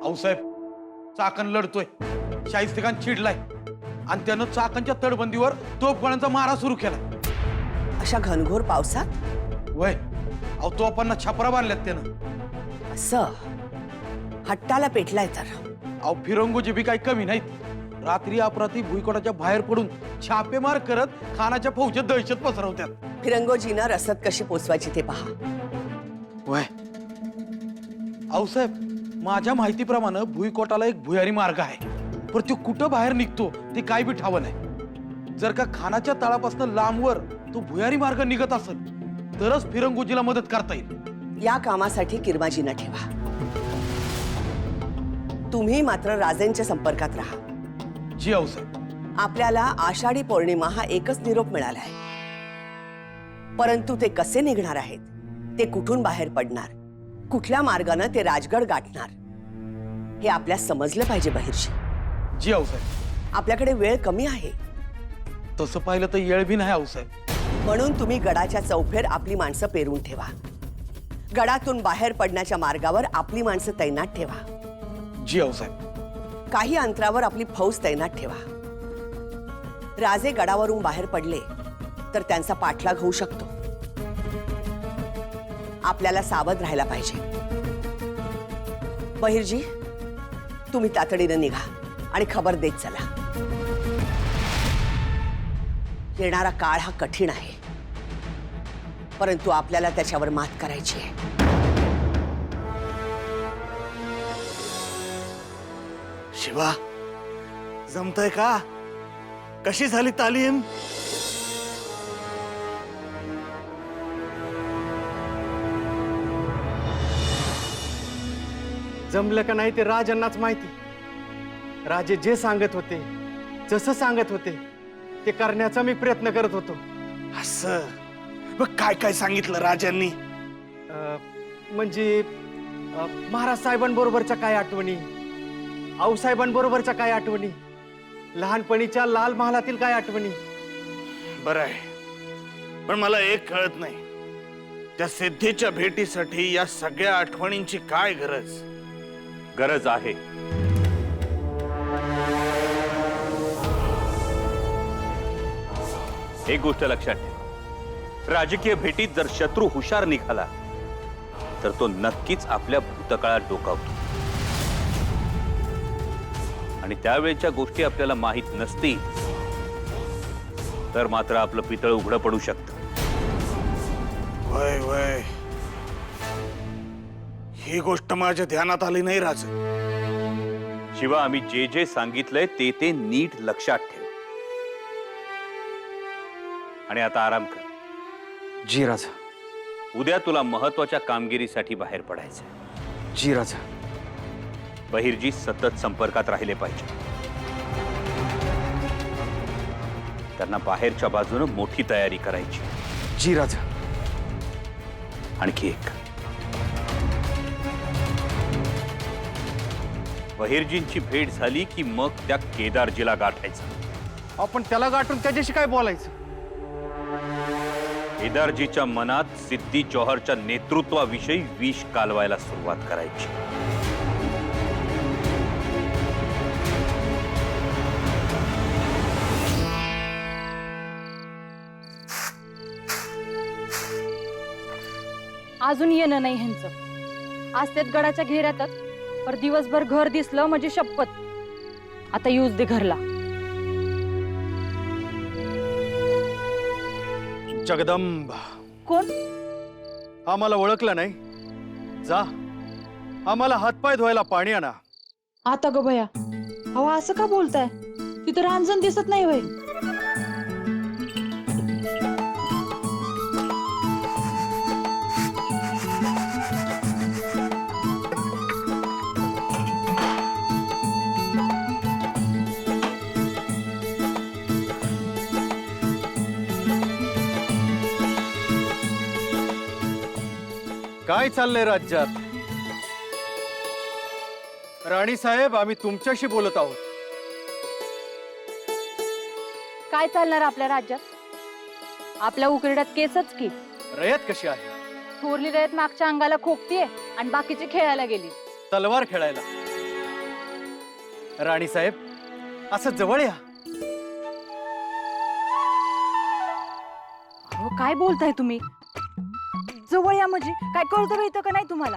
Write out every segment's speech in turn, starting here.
आऊसाहेब, चाकण लढतोय, शाहिस्तेखान चिडलाय आणि त्यानं चाकणच्या तडबंदीवर तोफगोळ्यांचा मारा सुरू केला. अशा घनघोर पावसात? वय अहो, तोफांना छपरा बांधल्यात त्यानं. असं हट्टाला पेटलाय तर. अहो, फिरंगोजी बी काही कमी नाहीत. रात्री अपरात्री भुईकोटाच्या बाहेर पडून छापेमार करत खानाच्या फौजेत दहशत पसरवतात. फिरंगोजीनं रसद कशी पोचवायची ते पहा. वय आऊसाहेब, माझ्या माहितीप्रमाणे भुईकोटाला एक भुयारी मार्ग आहे, पण तो कुठं बाहेर निघतो ते काय बी ठाव नाही. जर का खानाच्या तळापासून लांबवर तो भुयारी मार्ग निघत असेल तरच फिरंगोजीला मदत करता येईल. या कामासाठी किरमाजींना ठेवा. तुम्ही मात्र राजेंच्या संपर्कात राहा. जी आऊसाहेब. आपल्याला आषाढी पौर्णिमा हा एकच निरोप मिळालाय, परंतु ते कसे निघणार आहेत, ते कुठून बाहेर पडणार, कुठल्या मार्गाने ते राजगड गाठणार, हे आपल्याला समजलं पाहिजे बहिर्जी. जी आऊसाहेब. आपल्याकडे वेळ कमी आहे. तसं पाहिलं तर येळ बी नाही आऊसाहेब. म्हणून तुम्ही गडाच्या चौफेर आपली माणसं पेरून ठेवा. गडातून बाहेर पडण्याच्या मार्गावर आपली माणसं तैनात ठेवा. जी आऊसाहेब. काही अंतरावर आपली फौज तैनात ठेवा. राजे गडावरून बाहेर पडले तर त्यांचा पाठलाग होऊ शकतो. आपल्याला सावध राहायला पाहिजे. बहिर्जी, तुम्ही तातडीने निघा आणि खबर देत चला. येणारा काळ हा कठीण आहे, परंतु आपल्याला त्याच्यावर मात करायची आहे. शिवा, जमतंय का? कशी झाली तालीम? जमलं का नाही ते राजांनाच माहिती. राजे जे सांगत होते, जसं सांगत होते ते करण्याचा मी प्रयत्न करत होतो. असं मग काय काय सांगितलं राजांनी? म्हणजे महाराज साहेबांबरोबरच्या काय आठवणी, आऊसाहेबांबरोबरच्या काय आठवणी, लहानपणीच्या लाल महालातील काय आठवणी. बरं आहे, पण मला एक कळत नाही, त्या सिद्धीच्या भेटीसाठी या सगळ्या आठवणींची काय गरज? गरज आहे. एक गोष्ट लक्षात ठेव, राजकीय भेटीत जर शत्रू हुशार निघाला तर तो नक्कीच आपल्या भूतकाळात डोकावतो, आणि त्यावेळच्या गोष्टी आपल्याला माहित नसतील तर मात्र आपलं पितळ उघडं पडू शकतं. वय वय, ही गोष्ट माझ्या ध्यानात आली नाही राज. शिवा, आम्ही जे जे सांगितलंय ते ते नीट लक्षात ठेव आणि आता आराम कर. जी राजा. उद्या तुला महत्वाच्या कामगिरीसाठी बाहेर पडायचंय. जी राजा. बहिर्जी सतत संपर्कात राहिले पाहिजे. त्यांना बाहेरच्या बाजूने मोठी तयारी करायची. जी राजा. आणखी एक, बहिर्जींची भेट झाली की मग त्या केदारजीला गाठायचं. आपण त्याला गाठून त्याच्याशी काय बोलायचं? केदारजीच्या मनात सिद्धी जौहरच्या नेतृत्वाविषयी विष कालवायला सुरुवात करायची. अजून येणं नाही ह्यांचं. आज त्यात गडाच्या घेऱ्यातच, पर दिवसभर घर दिसलं म्हणजे शपथ. आता येऊच दे घरला. जगदंबा. कोण? आम्हाला ओळखलं नाही? जा, आम्हाला हातपाय धुवायला पाणी आणा. आता ग भया, अहो असं का बोलताय? तिथं रांजण दिसत नाही होय? काय चाललंय राज्यात? राणी साहेब, आम्ही तुमच्याशी बोलत आहोत. काय चालणार आपल्या राज्यात? आपल्या उकिरड्यात केसच की. रयत कशी आहे? थोरली रयत मागच्या अंगाला खोकतीये आणि बाकीची खेळायला गेली. तलवार खेळायला. राणी साहेब, असं जवळ या. अहो काय बोलताय तुम्ही? जवळ या म्हणजे काय कळतं इथं का नाही तुम्हाला?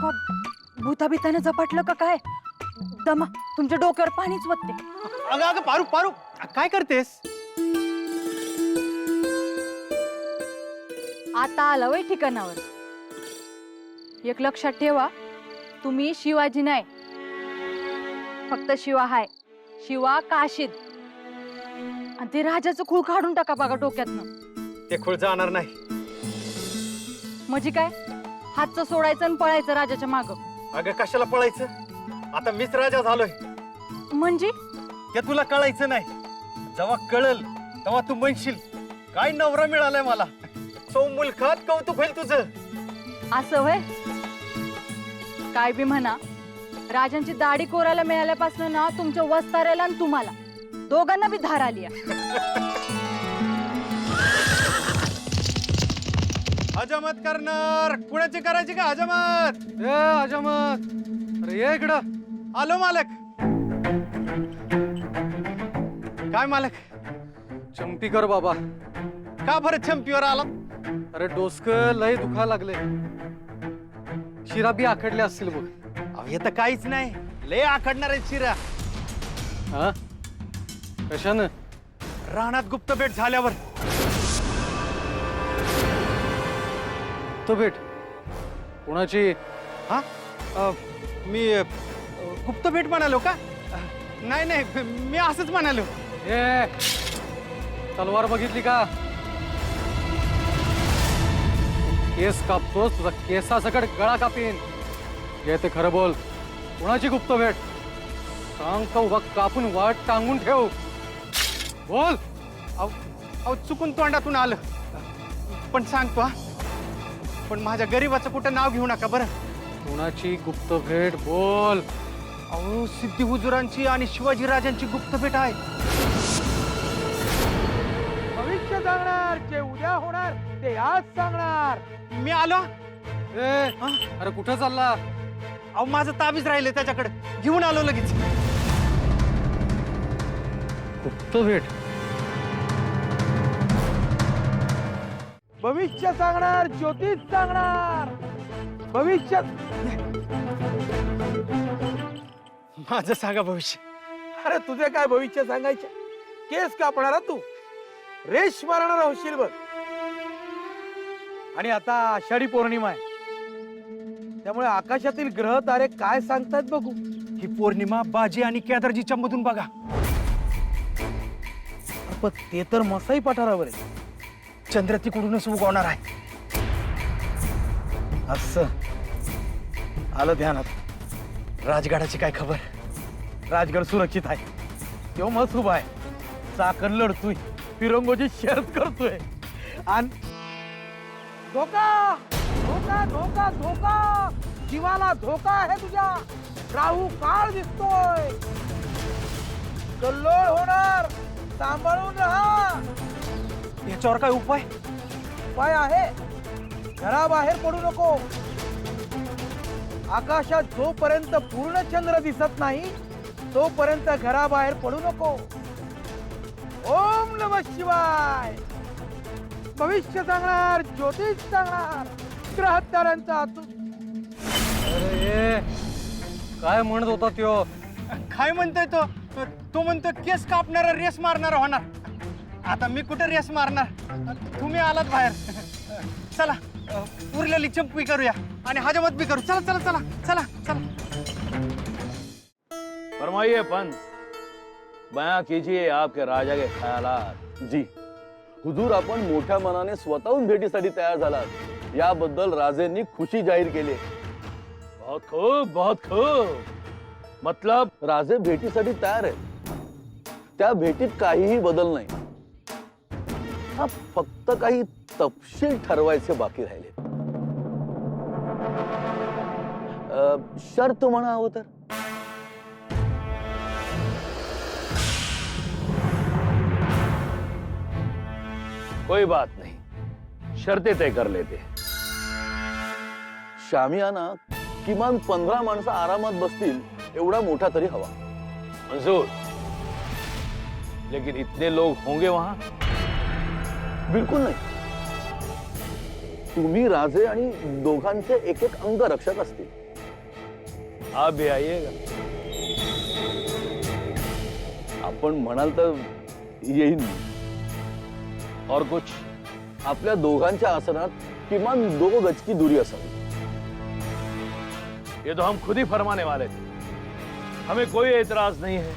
का भूताबितानं झपाटलं का काय? दमा तुमच्या डोक्यावर पाणीच वतते. अगं अगं पारू पारू, काय करतेस? आता आला वय ठिकाणावर. एक लक्षात ठेवा, तुम्ही शिवाजी नाही, फक्त शिवा हाय. शिवा काशीद. आणि ते राजाचं खूळ काढून टाका बघा डोक्यातनं. ते खूळ जाणार नाही. म्हणजे काय? हातचं सोडायचं आणि पळायचं राजाच्या माग. अगं कशाला पळायचं? आता मीच राजा झालोय. म्हणजे ते तुला कळायचं नाही. जेव्हा कळल तेव्हा तू म्हणशील काय नवरा मिळालाय मला. सौ मुलखात कौतुक होईल तुझं. असं वय? काय बी म्हणा, राजांची दाढी कोरायला मिळाल्यापासून ना तुमच्या वस्ताऱ्याला आणि तुम्हाला दोघांना बी धार आली आहे. हजामत करणार कुणाची करायची का हजामत? हजामत. अरे ये इकडं. आलो मालक. काय मालक? चंपी कर बाबा. का बरं चंपीवर आला? अरे डोसक लय दुखा लागले. शिरा बी आखडले असतील बघ. अहो हे तर काहीच नाही. लय आखडणार आहे शिरा. हा कशानं? रानात गुप्त भेट झाल्यावर. तो भेट कोणाची? हा मी गुप्त भेट म्हणालो का? नाही नाही, मी असंच म्हणालो. ए तलवार बघितली का? केस कापतोस, तुझा केसासकट गळा कापीन. हे ते खरं बोल. कोणाची गुप्त भेट? सांग का उभा कापून वाट टांगून ठेव. बोल. अहो चुकून तोंडातून आलं. पण सांगतो हा, पण माझ्या गरीबाचं कुठं नाव घेऊ नका बरं. कोणाची गुप्त भेट? बोल. अहो सिद्धी हुजुरांची आणि शिवाजी राजांची गुप्त भेट आहे. भविष्य सांगणार, जे उद्या होणार ते आज सांगणार. मी आलो. ए अरे कुठं चालला? अहो माझं ताबीज राहिले त्याच्याकडे, घेऊन आलो लगेच. गुप्त भेट? भविष्य सांगणार, ज्योतिष सांगणार. भविष्य माझं सांगा भविष्य. अरे तुझे काय भविष्य सांगायचे? केस कापणारा तू, रेश मारणारा होशील बघ. आणि आता आषाढी पौर्णिमा आहे, त्यामुळे आकाशातील ग्रह तारे काय सांगतात बघू. ही पौर्णिमा बाजी आणि केदारजीच्या मधून बघा. पण ते तर मसाई पठारावर आहे. चंद्र तिकडूनच उगवणार आहे. असं आलं ध्यानात. राजगडाची काय खबर? राजगड सुरक्षित आहे. तो मस्त उभा आहे, चाकण लढतोय, फिरंगोची शर्त करतोय. आणि धोका धोका धोका धोका, जीवाला धोका आहे तुझ्या. राहू काळ दिसतोय, कल्लोळ होणार, सांभाळून राहा. याच्यावर काय उपाय? उपाय आहे, घराबाहेर पडू नको. आकाशात जोपर्यंत पूर्ण चंद्र दिसत नाही तोपर्यंत घराबाहेर पडू नको. ओम नमः शिवाय. भविष्य सांगणार, ज्योतिष सांगणार, ग्रहतारांचा आतून. अरे ए, काय म्हणत होता त्यो? काय म्हणतोय तो? तो म्हणतो केस कापणारा रेस मारणारा होणार. आता मी कुठे रेस मारणार? तुम्ही आलात बाहेर. चला उरलेली चंपी करूया आणि हजामत बी करू. चला चला चला चला चला. फरमाइए पंत, बयां कीजिए आपके राजा के ख्यालात. जी हुजूर, आपण मोठ्या मनाने स्वतःहून भेटीसाठी तयार झालात याबद्दल राजेंनी खुशी जाहीर केली. बहुत खूब, बहुत खूब. मतलब राजे भेटीसाठी तयार आहेत. त्या भेटीत काहीही बदल नाही. हा फक्त काही तपशील ठरवायचे बाकी राहिले. शर्त म्हणा हवं तर. कोई बात नहीं, शर्तें तय कर लेते. शामियाना किमान 15 माणसं आरामात बसतील एवढा मोठा तरी हवा. मंजूर, लेकिन इतने लोग होंगे वहां? बिलकुल नाही. तुम्ही राजे आणि दोघांचे एक एक अंगरक्षक असतील. आप भी आइएगा. आपण म्हणाल तर येईन. और कुछ? आपल्या दोघांच्या आसनात किमान 2 गज की दूरी असावी. ये तो हम खुद ही फरमाने वाले थे. हमें कोई एतराज नहीं है,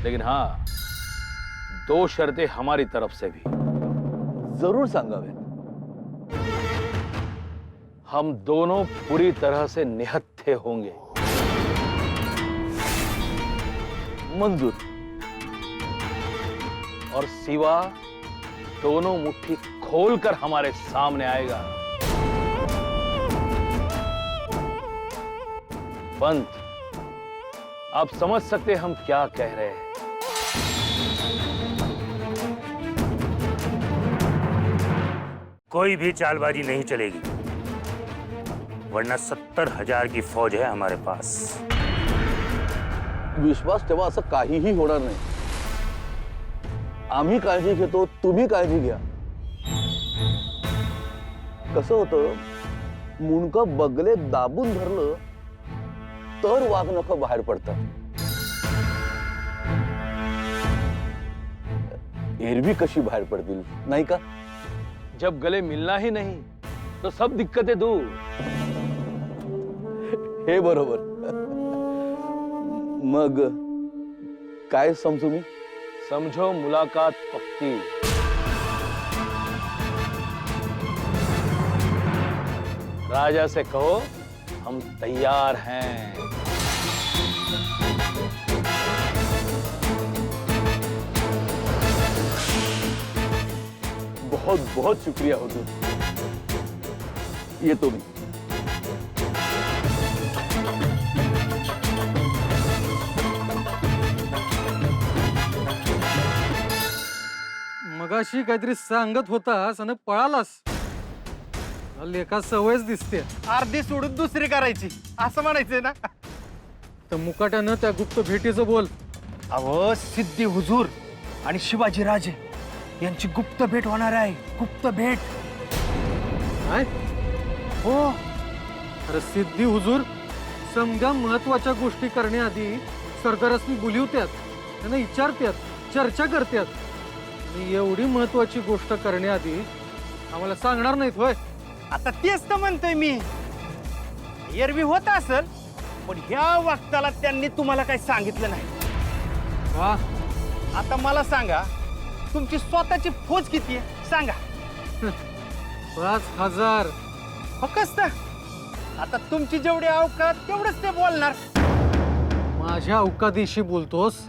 लेकिन हाँ, 2 शर्तें हमारी तरफ से भी. जरूर सांगावे. हम दोनों पूरी तरह से निहत्थे होंगे. मंजूर. और सिवा दोनों मुट्ठी खोलकर हमारे सामने आएगा. पंत, आप समझ सकते हम क्या कह रहे हैं. कोई भी चालबाजी नहीं चलेगी, वरना 70,000 की फौज है हमारे पास. विश्वास ठेवा, असं काहीही होणार नाही. आम्ही काळजी घेतो, तुम्ही काळजी घ्या. कसं होतं, मुंडकं बगले दाबून धरलं तर वाघनखं बाहेर पडतात. एरवी कशी बाहेर पडतील, नाही का? जब गले मिलना ही नहीं तो सब दिक्कतें दूर. हे बरोबर. मग काय समजू मी? समझो मुलाकात पक्की. राजा से कहो हम तैयार हैं. बहुत बहुत शुक्रिया हुजूर. येतो मी. मगाशी काहीतरी सांगत होतास आणि पळालास. लेखा सवयच दिसते. अर्धी सोडून दुसरी करायची असं म्हणायचंय ना. तर मुकाट्यानं त्या गुप्त भेटीचं बोल. अहो, सिद्धी हुजूर आणि शिवाजी राजे यांची गुप्त भेट होणार आहे. गुप्त भेट. काय? हो. अरे सिद्धी हुजूर समजा महत्वाच्या गोष्टी करण्याआधी सरदारासनी बोलिवत्यात, त्यांना विचारत्यात, चर्चा करत्यात. आणि एवढी महत्वाची गोष्ट करण्याआधी आम्हाला सांगणार नाहीत होय? आता तेच तर म्हणतोय मी. एरवी होत असेल, पण ह्या वक्ताला त्यांनी तुम्हाला काही सांगितलं नाही. का? आता मला सांगा, तुमची स्वतःची फौज किती आहे सांगा. 5,000. फक्त आता तुमची जेवढी अवकात तेवढंच ते बोलणार. माझ्या अवकादीशी बोलतोस?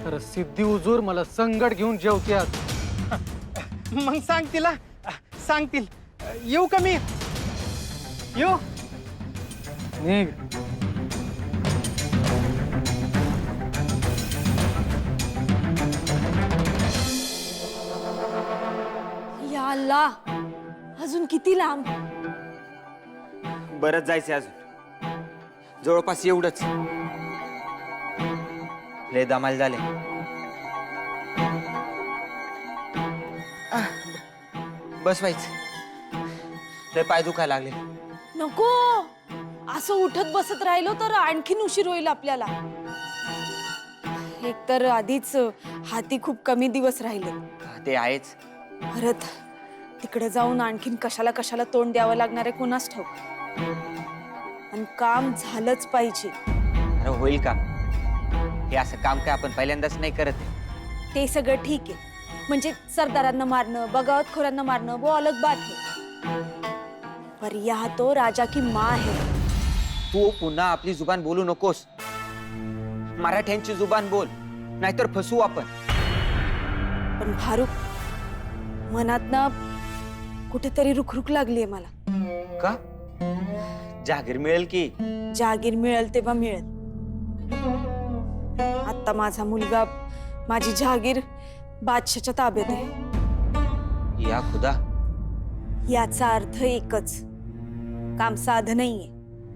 तर सिद्धी हुजूर मला संकट घेऊन जेवत्यात. मग सांगतील सांगतील. येऊ का मी? येऊ. निघ. या अल्ला, अजून किती लांब? बरंच जायचंय अजून. जवळपास एवढंच. लय दमाल झाले. बस व्हायचं. लय पाय दुखायला लागले. नको, असं उठत बसत राहिलो तर आणखीन उशीर होईल आपल्याला. एकतर आधीच हाती खूप कमी दिवस राहिले. ते आहेच. परत तिकडे जाऊन आणखीन कशाला कशाला तोंड द्यावं लागणार आहे कोणास ठाऊक. आणि काम झालंच पाहिजे. अरे होईल का? हे असं काम काय आपण पहिल्यांदाच नाही करत आहे. ते सगळं ठीक आहे. म्हणजे सरदारांना मारणं, बगावतखोरांना मारणं वो अलग बात है. पर यह तो राजा की माँ है. तू पुन्हा आपली जुबान बोलू नकोस. मराठ्यांची जुबान बोल, नाहीतर फसू आपण. पण भारूक, मनात ना कुठेतरी रुखरुख लागलीये मला. का? जागीर मिळेल की? जागीर मिळेल तेव्हा मिळेल. आता माझा मुलगा, माझी जागीर बादशाच्या ताब्यात आहे. या खुदा. याचा अर्थ एकच, काम साध नाहीये,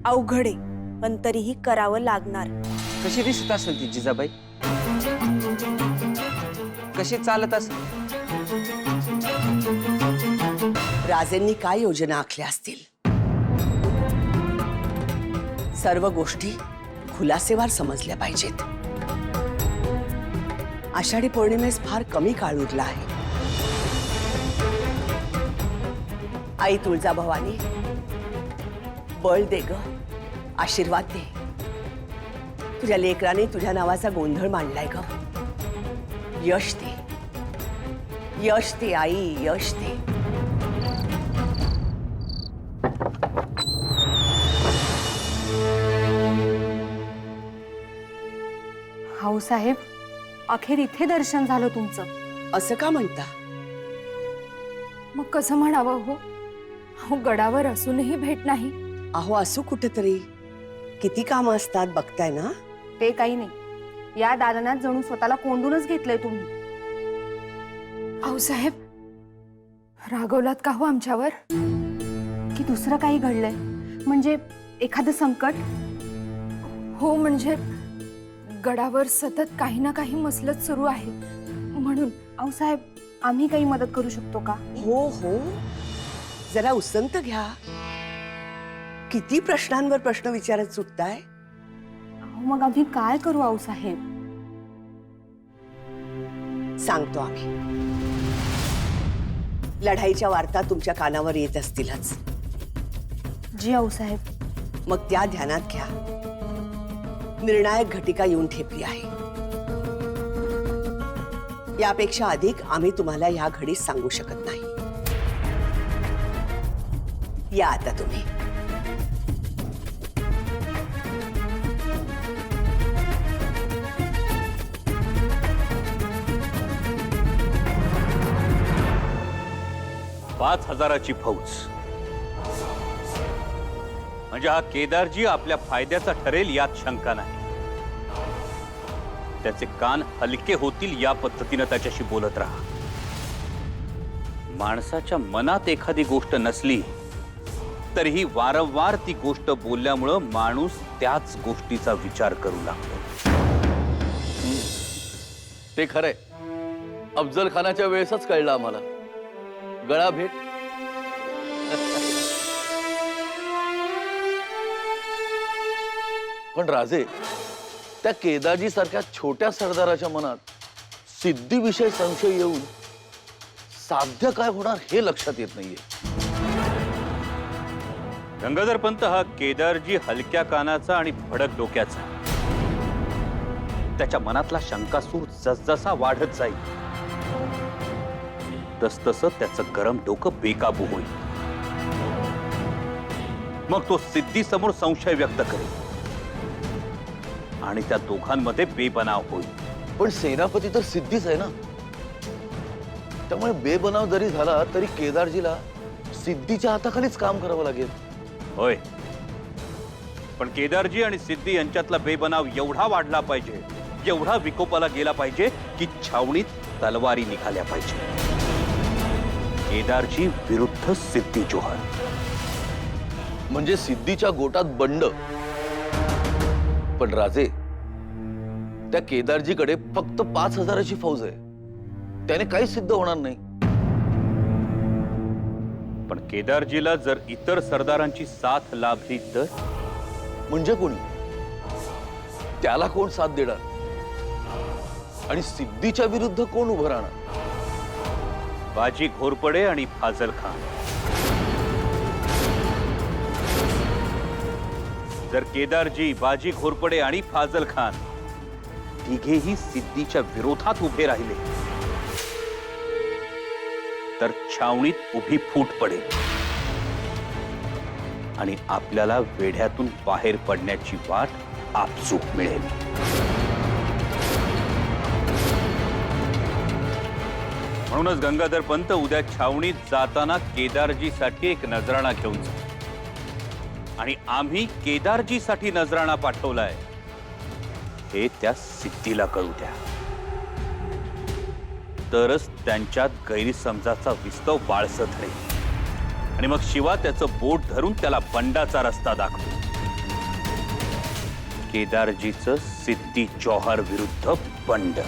अवघड आहे. पण तरीही करावं लागणार. कशी दिसत असेल ती जिजाबाई? कशी चालत असेल? राजेंनी काय योजना आखल्या असतील? सर्व गोष्टी खुलासेवार समजल्या पाहिजेत. आषाढी पौर्णिमेस फार कमी काळ उरला आहे. आई तुळजाभवानी, बळ दे ग, आशीर्वाद दे. तुझ्या लेकराने तुझ्या नावाचा गोंधळ मांडलाय ग. यश दे, यश दे आई, यश दे. भाऊसाहेब, अखेर इथे दर्शन झालं तुमचं. असं का म्हणता? मग कसं म्हणावं हो? अहो, गडावर असूनही भेट नाही. अहो असू कुठेतरी. किती कामं असतात बघताय ना. ते काही नाही, या दालनात जणू स्वतःला कोंडूनच घेतलंय तुम्ही. अहो साहेब, रागवलात का हो आमच्यावर? की दुसरं काही घडलंय, म्हणजे एखादं संकट? हो, म्हणजे गडावर सतत काही ना काही मसलत सुरू आहे म्हणून. अहो साहेब, आम्ही काही मदत करू शकतो का? हो हो, जरा उसंत घ्या. किती प्रश्नांवर प्रश्न विचारत सुटताय. अहो मग आम्ही काय करू आऊ साहेब? सांगतो आम्ही. लढाईच्या वार्ता तुमच्या कानावर येत असतीलच. जी आऊ साहेब. मग त्या ध्यानात घ्या. निर्णायक घटिका येऊन ठेपली आहे. यापेक्षा अधिक आम्ही तुम्हाला या घडीत सांगू शकत नाही. या आता तुम्ही. पाच हजाराची फौज म्हणजे हा केदारजी आपल्या फायद्याचा ठरेल यात शंका नाही. त्याचे कान हलके होतील या पद्धतीने त्याच्याशी बोलत राहा. माणसाच्या मनात एखादी गोष्ट नसली तरीही वारंवार ती गोष्ट बोलल्यामुळं माणूस त्याच गोष्टीचा विचार करू लागतो. ते खरंय. अफजल खानाच्या वेळेसच कळलं आम्हाला. गळा भेट. पण राजे, त्या केदारजी सारख्या छोट्या सरदाराच्या मनात सिद्धीविषयी संशय येऊन साध्य काय होणार हे लक्षात येत नाहीये. गंगाधर पंत हा केदारजी हलक्या कानाचा आणि भडक डोक्याचा. त्याच्या मनातला शंकासूर जसजसा वाढत जाईल तसतसं त्याचं गरम डोकं बेकाबू होईल. मग तो सिद्धी समोर संशय व्यक्त करेल आणि त्या दोघांमध्ये बेबनाव होईल. पण सेनापती तर सिद्धीच आहे ना. त्यामुळे बेबनाव जरी झाला तरी केदारजीला सिद्धीच्या हाताखालीच काम करावं लागेल. होय, पण केदारजी आणि सिद्धी यांच्यातला बेबनाव एवढा वाढला पाहिजे, एवढा विकोपाला गेला पाहिजे की छावणीत तलवारी निघाल्या पाहिजे. केदारजी विरुद्ध सिद्धी जोहर. म्हणजे सिद्धीच्या गोटात बंड. पण राजे, त्या केदारजीकडे फक्त 5,000ची फौज आहे. त्याने काही सिद्ध होणार नाही. पण केदारजीला जर इतर सरदारांची साथ लाभली तर? म्हणजे कोणी? त्याला कोण साथ देणार? आणि सिद्धीच्या विरुद्ध कोण उभं राहणार? बाजी घोरपडे आणि फाजल खान. जर केदारजी, बाजी घोरपडे आणि फाजल खान तिघेही सिद्धीच्या विरोधात उभे राहिले तर छावणीत उभी फूट पडेल आणि आपल्याला वेढ्यातून बाहेर पडण्याची वाट आपसूक मिळेल. म्हणूनच गंगाधर पंत उद्या छावणीत जाताना केदारजीसाठी एक नजराणा घेऊन जा. आणि आम्ही केदारजीसाठी नजराणा पाठवलाय हे त्या सिद्धीला कळू द्या. तरच त्यांच्यात गैरसमजाचा विस्तव बाळसत राहील आणि मग शिवा त्याचं बोट धरून त्याला बंडाचा रस्ता दाखवतो. केदारजीचं सिद्धी जौहर विरुद्ध बंड.